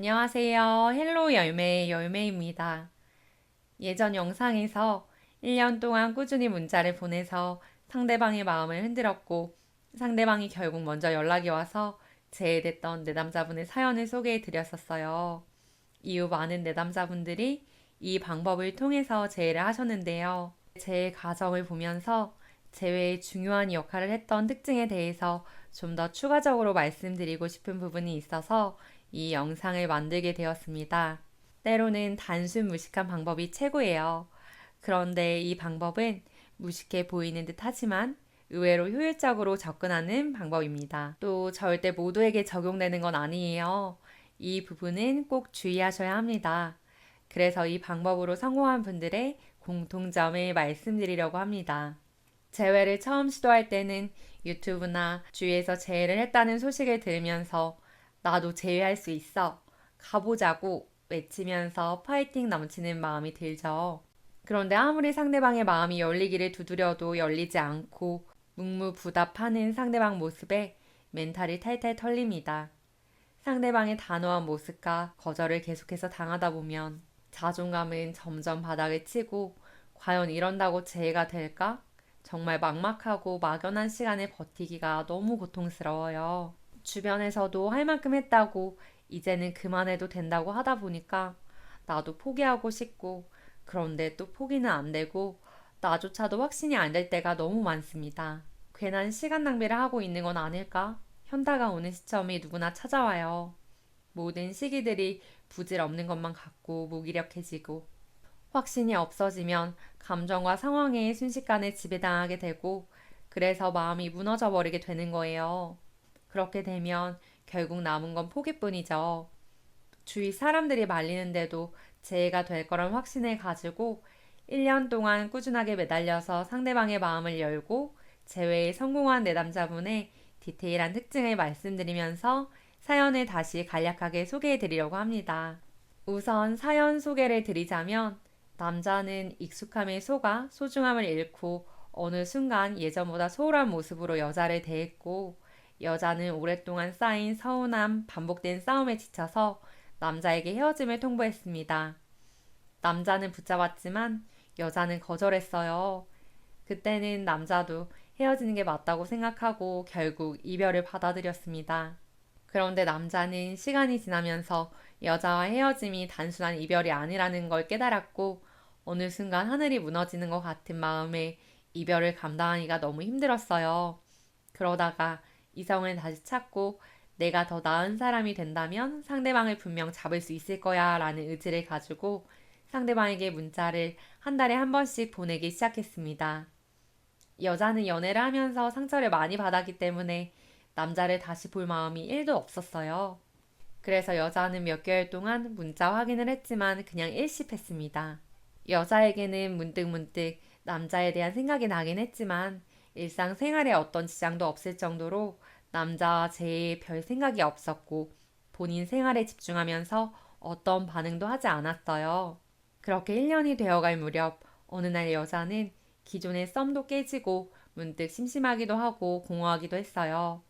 안녕하세요. 헬로 열매의 열매입니다. 예전 영상에서 1년 동안 꾸준히 문자를 보내서 상대방의 마음을 흔들었고 상대방이 결국 먼저 연락이 와서 제외됐던 내담자분의 사연을 소개해 드렸었어요. 이후 많은 내담자분들이 이 방법을 통해서 제외를 하셨는데요. 제 가정을 보면서 제외의 중요한 역할을 했던 특징에 대해서 좀 더 추가적으로 말씀드리고 싶은 부분이 있어서 이 영상을 만들게 되었습니다. 때로는 단순 무식한 방법이 최고예요. 그런데 이 방법은 무식해 보이는 듯 하지만 의외로 효율적으로 접근하는 방법입니다. 또 절대 모두에게 적용되는 건 아니에요. 이 부분은 꼭 주의하셔야 합니다. 그래서 이 방법으로 성공한 분들의 공통점을 말씀드리려고 합니다. 재회를 처음 시도할 때는 유튜브나 주위에서 재회를 했다는 소식을 들으면서 나도 재회할 수 있어. 가보자고 외치면서 파이팅 넘치는 마음이 들죠. 그런데 아무리 상대방의 마음이 열리기를 두드려도 열리지 않고 묵묵부답하는 상대방 모습에 멘탈이 탈탈 털립니다. 상대방의 단호한 모습과 거절을 계속해서 당하다 보면 자존감은 점점 바닥을 치고 과연 이런다고 재해가 될까? 정말 막막하고 막연한 시간을 버티기가 너무 고통스러워요. 주변에서도 할 만큼 했다고 이제는 그만해도 된다고 하다 보니까 나도 포기하고 싶고 그런데 또 포기는 안 되고 나조차도 확신이 안 될 때가 너무 많습니다. 괜한 시간 낭비를 하고 있는 건 아닐까? 현타가 오는 시점이 누구나 찾아와요. 모든 시기들이 부질없는 것만 같고 무기력해지고 확신이 없어지면 감정과 상황에 순식간에 지배당하게 되고 그래서 마음이 무너져 버리게 되는 거예요. 그렇게 되면 결국 남은 건 포기뿐이죠. 주위 사람들이 말리는데도 재해가 될 거란 확신을 가지고 1년 동안 꾸준하게 매달려서 상대방의 마음을 열고 재회에 성공한 내담자분의 디테일한 특징을 말씀드리면서 사연을 다시 간략하게 소개해 드리려고 합니다. 우선 사연 소개를 드리자면 남자는 익숙함에 속아 소중함을 잃고 어느 순간 예전보다 소홀한 모습으로 여자를 대했고 여자는 오랫동안 쌓인 서운함, 반복된 싸움에 지쳐서 남자에게 헤어짐을 통보했습니다. 남자는 붙잡았지만 여자는 거절했어요. 그때는 남자도 헤어지는 게 맞다고 생각하고 결국 이별을 받아들였습니다. 그런데 남자는 시간이 지나면서 여자와 헤어짐이 단순한 이별이 아니라는 걸 깨달았고 어느 순간 하늘이 무너지는 것 같은 마음에 이별을 감당하기가 너무 힘들었어요. 그러다가 이성을 다시 찾고 내가 더 나은 사람이 된다면 상대방을 분명 잡을 수 있을 거야 라는 의지를 가지고 상대방에게 문자를 한 달에 한 번씩 보내기 시작했습니다. 여자는 연애를 하면서 상처를 많이 받았기 때문에 남자를 다시 볼 마음이 1도 없었어요. 그래서 여자는 몇 개월 동안 문자 확인을 했지만 그냥 일십했습니다. 여자에게는 문득문득 남자에 대한 생각이 나긴 했지만 일상생활에 어떤 지장도 없을 정도로 남자와 제일 별 생각이 없었고 본인 생활에 집중하면서 어떤 반응도 하지 않았어요. 그렇게 1년이 되어갈 무렵 어느 날 여자는 기존의 썸도 깨지고 문득 심심하기도 하고 공허하기도 했어요.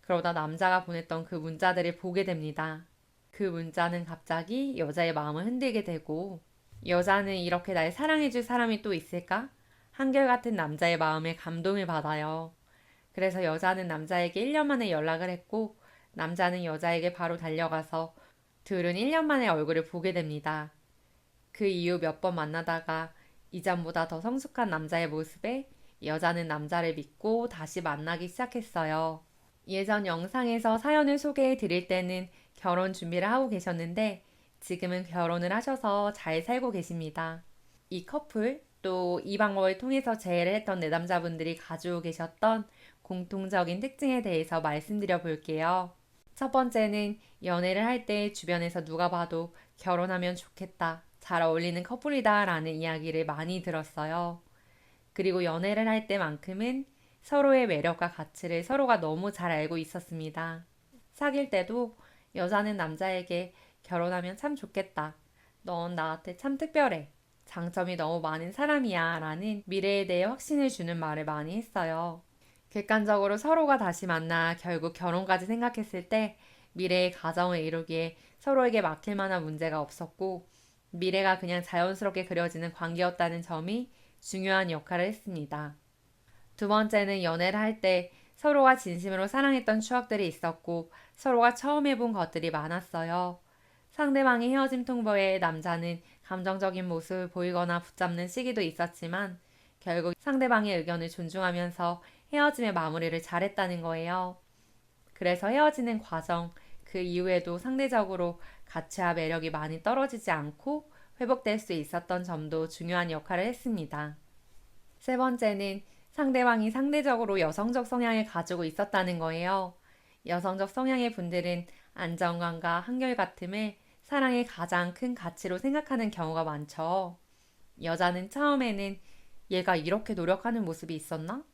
그러다 남자가 보냈던 그 문자들을 보게 됩니다. 그 문자는 갑자기 여자의 마음을 흔들게 되고 여자는 이렇게 날 사랑해줄 사람이 또 있을까? 한결같은 남자의 마음에 감동을 받아요. 그래서 여자는 남자에게 1년 만에 연락을 했고 남자는 여자에게 바로 달려가서 둘은 1년 만에 얼굴을 보게 됩니다. 그 이후 몇 번 만나다가 이전보다 더 성숙한 남자의 모습에 여자는 남자를 믿고 다시 만나기 시작했어요. 예전 영상에서 사연을 소개해 드릴 때는 결혼 준비를 하고 계셨는데 지금은 결혼을 하셔서 잘 살고 계십니다. 이 커플 또 이 방법을 통해서 재회를 했던 내담자분들이 가지고 계셨던 공통적인 특징에 대해서 말씀드려 볼게요. 첫 번째는 연애를 할 때 주변에서 누가 봐도 결혼하면 좋겠다, 잘 어울리는 커플이다 라는 이야기를 많이 들었어요. 그리고 연애를 할 때만큼은 서로의 매력과 가치를 서로가 너무 잘 알고 있었습니다. 사귈 때도 여자는 남자에게 결혼하면 참 좋겠다. 넌 나한테 참 특별해. 장점이 너무 많은 사람이야. 라는 미래에 대해 확신을 주는 말을 많이 했어요. 객관적으로 서로가 다시 만나 결국 결혼까지 생각했을 때 미래의 가정을 이루기에 서로에게 막힐 만한 문제가 없었고 미래가 그냥 자연스럽게 그려지는 관계였다는 점이 중요한 역할을 했습니다. 두 번째는 연애를 할 때 서로가 진심으로 사랑했던 추억들이 있었고 서로가 처음 해본 것들이 많았어요. 상대방이 헤어짐 통보에 남자는 감정적인 모습을 보이거나 붙잡는 시기도 있었지만 결국 상대방의 의견을 존중하면서 헤어짐의 마무리를 잘했다는 거예요. 그래서 헤어지는 과정, 그 이후에도 상대적으로 가치와 매력이 많이 떨어지지 않고 회복될 수 있었던 점도 중요한 역할을 했습니다. 세 번째는 상대방이 상대적으로 여성적 성향을 가지고 있었다는 거예요. 여성적 성향의 분들은 안정감과 한결같음을 사랑의 가장 큰 가치로 생각하는 경우가 많죠. 여자는 처음에는 얘가 이렇게 노력하는 모습이 있었나?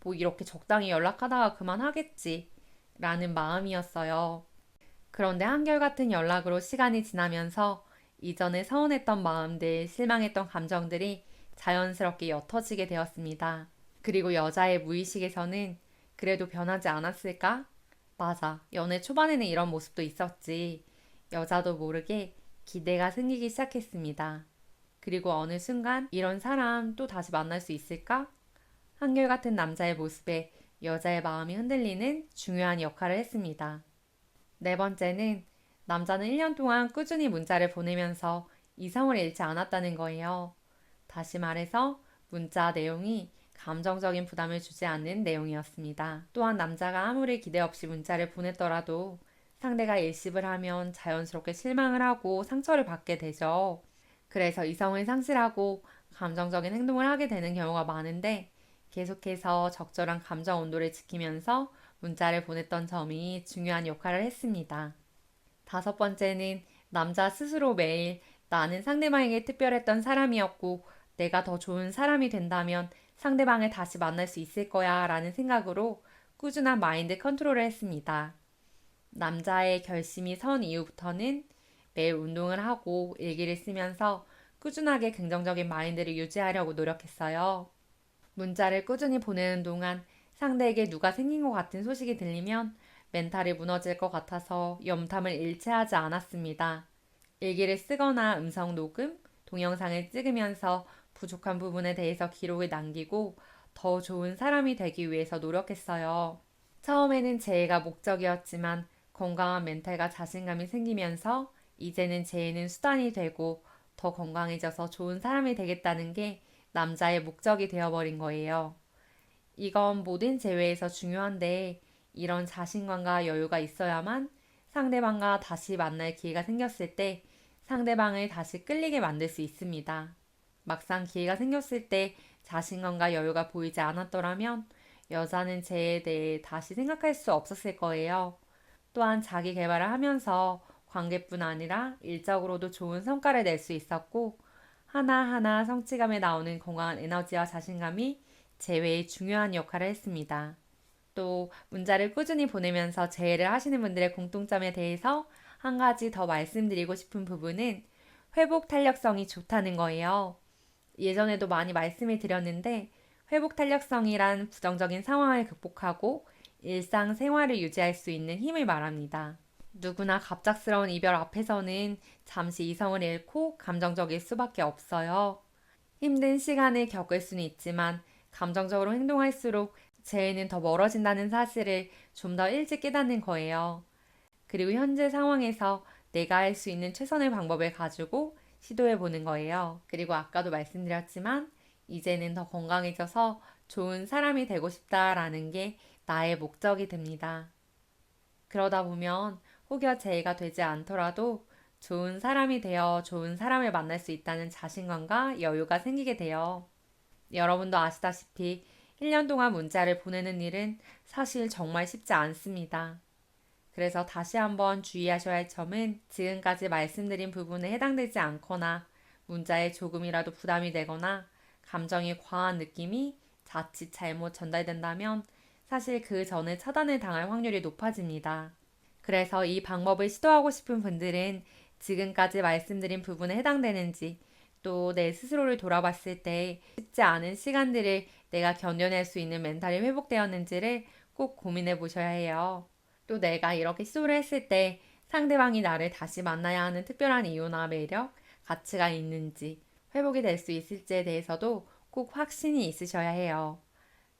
뭐 이렇게 적당히 연락하다가 그만하겠지. 라는 마음이었어요. 그런데 한결같은 연락으로 시간이 지나면서 이전에 서운했던 마음들, 실망했던 감정들이 자연스럽게 옅어지게 되었습니다. 그리고 여자의 무의식에서는 그래도 변하지 않았을까? 맞아. 연애 초반에는 이런 모습도 있었지. 여자도 모르게 기대가 생기기 시작했습니다. 그리고 어느 순간 이런 사람 또 다시 만날 수 있을까? 한결같은 남자의 모습에 여자의 마음이 흔들리는 중요한 역할을 했습니다. 네 번째는 남자는 1년 동안 꾸준히 문자를 보내면서 이성을 잃지 않았다는 거예요. 다시 말해서 문자 내용이 감정적인 부담을 주지 않는 내용이었습니다. 또한 남자가 아무리 기대 없이 문자를 보냈더라도 상대가 일십을 하면 자연스럽게 실망을 하고 상처를 받게 되죠. 그래서 이성을 상실하고 감정적인 행동을 하게 되는 경우가 많은데 계속해서 적절한 감정 온도를 지키면서 문자를 보냈던 점이 중요한 역할을 했습니다. 다섯 번째는 남자 스스로 매일 나는 상대방에게 특별했던 사람이었고 내가 더 좋은 사람이 된다면 상대방을 다시 만날 수 있을 거야 라는 생각으로 꾸준한 마인드 컨트롤을 했습니다. 남자의 결심이 선 이후부터는 매일 운동을 하고 일기를 쓰면서 꾸준하게 긍정적인 마인드를 유지하려고 노력했어요. 문자를 꾸준히 보내는 동안 상대에게 누가 생긴 것 같은 소식이 들리면 멘탈이 무너질 것 같아서 염탐을 일체하지 않았습니다. 일기를 쓰거나 음성 녹음, 동영상을 찍으면서 부족한 부분에 대해서 기록을 남기고 더 좋은 사람이 되기 위해서 노력했어요. 처음에는 재해가 목적이었지만 건강한 멘탈과 자신감이 생기면서 이제는 재해는 수단이 되고 더 건강해져서 좋은 사람이 되겠다는 게 남자의 목적이 되어버린 거예요. 이건 모든 재회에서 중요한데 이런 자신감과 여유가 있어야만 상대방과 다시 만날 기회가 생겼을 때 상대방을 다시 끌리게 만들 수 있습니다. 막상 기회가 생겼을 때 자신감과 여유가 보이지 않았더라면 여자는 쟤에 대해 다시 생각할 수 없었을 거예요. 또한 자기 개발을 하면서 관계뿐 아니라 일적으로도 좋은 성과를 낼 수 있었고 하나하나 성취감에 나오는 건강한 에너지와 자신감이 재회에 중요한 역할을 했습니다. 또 문자를 꾸준히 보내면서 재회를 하시는 분들의 공통점에 대해서 한 가지 더 말씀드리고 싶은 부분은 회복 탄력성이 좋다는 거예요. 예전에도 많이 말씀을 드렸는데 회복 탄력성이란 부정적인 상황을 극복하고 일상생활을 유지할 수 있는 힘을 말합니다. 누구나 갑작스러운 이별 앞에서는 잠시 이성을 잃고 감정적일 수밖에 없어요. 힘든 시간을 겪을 수는 있지만 감정적으로 행동할수록 재해는 더 멀어진다는 사실을 좀 더 일찍 깨닫는 거예요. 그리고 현재 상황에서 내가 할 수 있는 최선의 방법을 가지고 시도해 보는 거예요. 그리고 아까도 말씀드렸지만 이제는 더 건강해져서 좋은 사람이 되고 싶다라는 게 나의 목적이 됩니다. 그러다 보면 혹여 재해가 되지 않더라도 좋은 사람이 되어 좋은 사람을 만날 수 있다는 자신감과 여유가 생기게 돼요. 여러분도 아시다시피 1년 동안 문자를 보내는 일은 사실 정말 쉽지 않습니다. 그래서 다시 한번 주의하셔야 할 점은 지금까지 말씀드린 부분에 해당되지 않거나 문자에 조금이라도 부담이 되거나 감정이 과한 느낌이 자칫 잘못 전달된다면 사실 그 전에 차단을 당할 확률이 높아집니다. 그래서 이 방법을 시도하고 싶은 분들은 지금까지 말씀드린 부분에 해당되는지 또 내 스스로를 돌아봤을 때 쉽지 않은 시간들을 내가 견뎌낼 수 있는 멘탈이 회복되었는지를 꼭 고민해 보셔야 해요. 또 내가 이렇게 시도를 했을 때 상대방이 나를 다시 만나야 하는 특별한 이유나 매력, 가치가 있는지, 회복이 될 수 있을지에 대해서도 꼭 확신이 있으셔야 해요.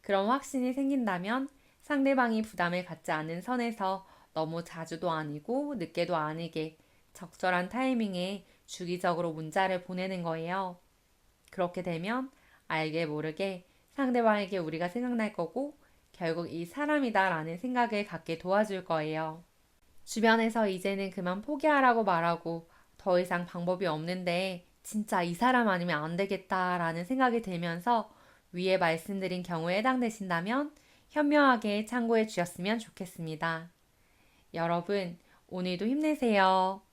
그런 확신이 생긴다면 상대방이 부담을 갖지 않는 선에서 너무 자주도 아니고 늦게도 아니게 적절한 타이밍에 주기적으로 문자를 보내는 거예요. 그렇게 되면 알게 모르게 상대방에게 우리가 생각날 거고 결국 이 사람이다라는 생각을 갖게 도와줄 거예요. 주변에서 이제는 그만 포기하라고 말하고 더 이상 방법이 없는데 진짜 이 사람 아니면 안 되겠다라는 생각이 들면서 위에 말씀드린 경우에 해당되신다면 현명하게 참고해 주셨으면 좋겠습니다. 여러분, 오늘도 힘내세요.